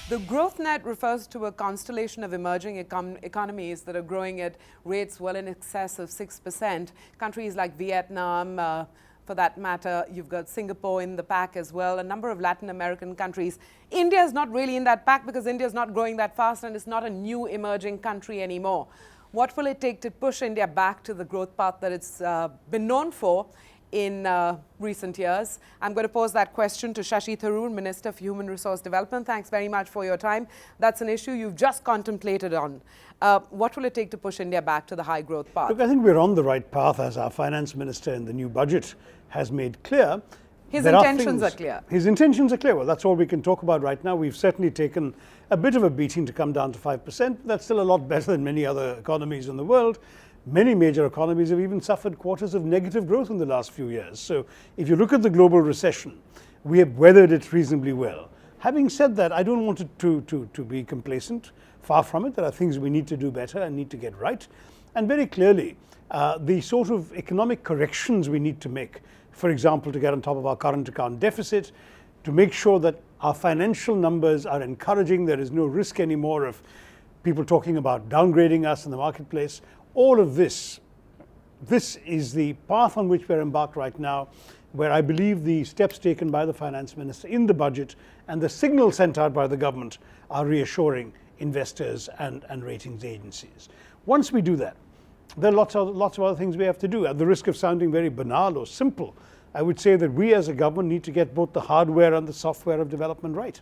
The growth net refers to a constellation of emerging economies that are growing at rates well in excess of 6%. Countries like Vietnam, for that matter, you've got Singapore in the pack as well, a number of Latin American countries. India is not really in that pack because India is not growing that fast and it's not a new emerging country anymore. What will it take to push India back to the growth path that it's been known for in recent years? I'm going to pose that question to Shashi Tharoor, Minister for Human Resource Development. Thanks very much for your time. That's an issue you've just contemplated on. What will it take to push India back to the high growth path? Look, I think we're on the right path, as our finance minister in the new budget has made clear. His intentions are clear. His intentions are clear. Well, that's all we can talk about right now. We've certainly taken a bit of a beating to come down to 5%. That's still a lot better than many other economies in the world. Many major economies have even suffered quarters of negative growth in the last few years. So if you look at the global recession, we have weathered it reasonably well. Having said that, I don't want it to be complacent. Far from it. There are things we need to do better and need to get right. And very clearly, the sort of economic corrections we need to make, for example, to get on top of our current account deficit, to make sure that our financial numbers are encouraging, there is no risk anymore of people talking about downgrading us in the marketplace. All of this is the path on which we're embarked right now, where I believe the steps taken by the finance minister in the budget and the signals sent out by the government are reassuring investors and ratings agencies. Once we do that, there are lots of other things we have to do. At the risk of sounding very banal or simple, I would say that we as a government need to get both the hardware and the software of development right.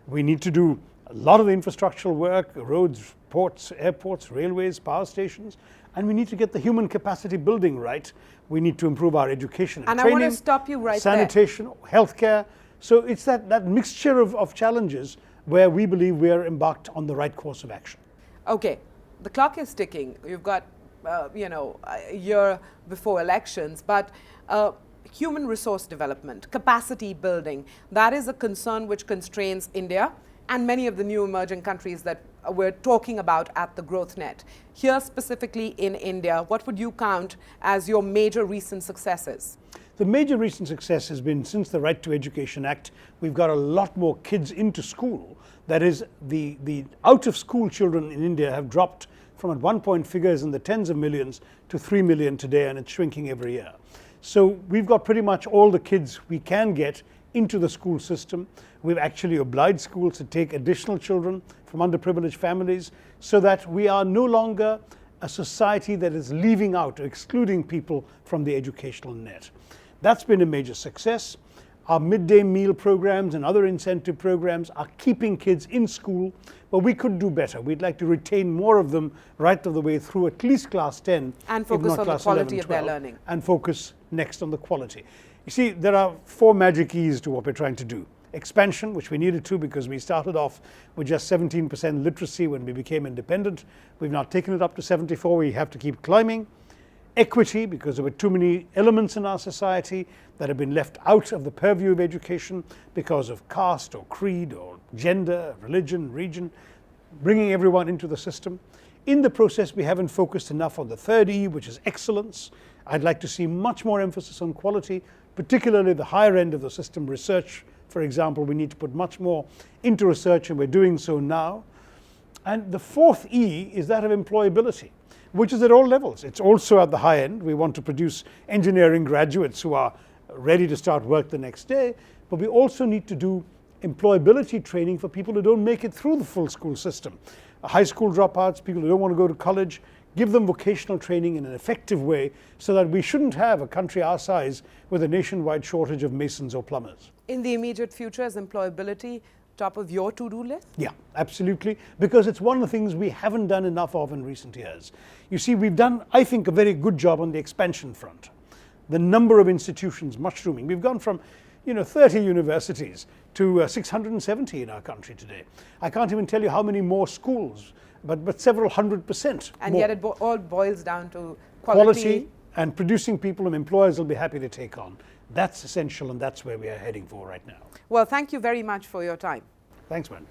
We need to do a lot of the infrastructural work, roads, ports, airports, railways, power stations, and we need to get the human capacity building right. We need to improve our education and training, I want to stop you right sanitation, healthcare. So it's that mixture of challenges where we believe we are embarked on the right course of action. Okay, the clock is ticking. You've got, a year before elections, but human resource development, capacity building, that is a concern which constrains India and many of the new emerging countries that we're talking about at the growth net. Here specifically in India, what would you count as your major recent successes? The major recent success has been since the Right to Education Act, we've got a lot more kids into school. That is, the out of school children in India have dropped from at one point figures in the tens of millions to 3 million today, and it's shrinking every year. So we've got pretty much all the kids we can get into the school system. We've actually obliged schools to take additional children from underprivileged families so that we are no longer a society that is leaving out or excluding people from the educational net. That's been a major success. Our midday meal programs and other incentive programs are keeping kids in school, but we could do better. We'd like to retain more of them right all the way through at least class 10. And focus on the quality of their learning. And focus next on the quality. You see, there are 4 magic keys to what we're trying to do. Expansion, which we needed to because we started off with just 17% literacy when we became independent. We've now taken it up to 74%. We have to keep climbing. Equity, because there were too many elements in our society that have been left out of the purview of education because of caste or creed or gender, religion, region, bringing everyone into the system. In the process, we haven't focused enough on the third E, which is excellence. I'd like to see much more emphasis on quality, particularly the higher end of the system. Research, for example, we need to put much more into research, and we're doing so now. And the fourth E is that of employability, which is at all levels. It's also at the high end. We want to produce engineering graduates who are ready to start work the next day, but we also need to do employability training for people who don't make it through the full school system. High school dropouts, people who don't want to go to college, give them vocational training in an effective way so that we shouldn't have a country our size with a nationwide shortage of masons or plumbers. In the immediate future, is employability top of your to-do list? Yeah, absolutely, because it's one of the things we haven't done enough of in recent years. You see, we've done, I think, a very good job on the expansion front. The number of institutions mushrooming. We've gone from 30 universities to 670 in our country today. I can't even tell you how many more schools, but several 100%. And more. Yet it all boils down to quality and producing people whom employers will be happy to take on. That's essential, and that's where we are heading for right now. Well, thank you very much for your time. Thanks, man.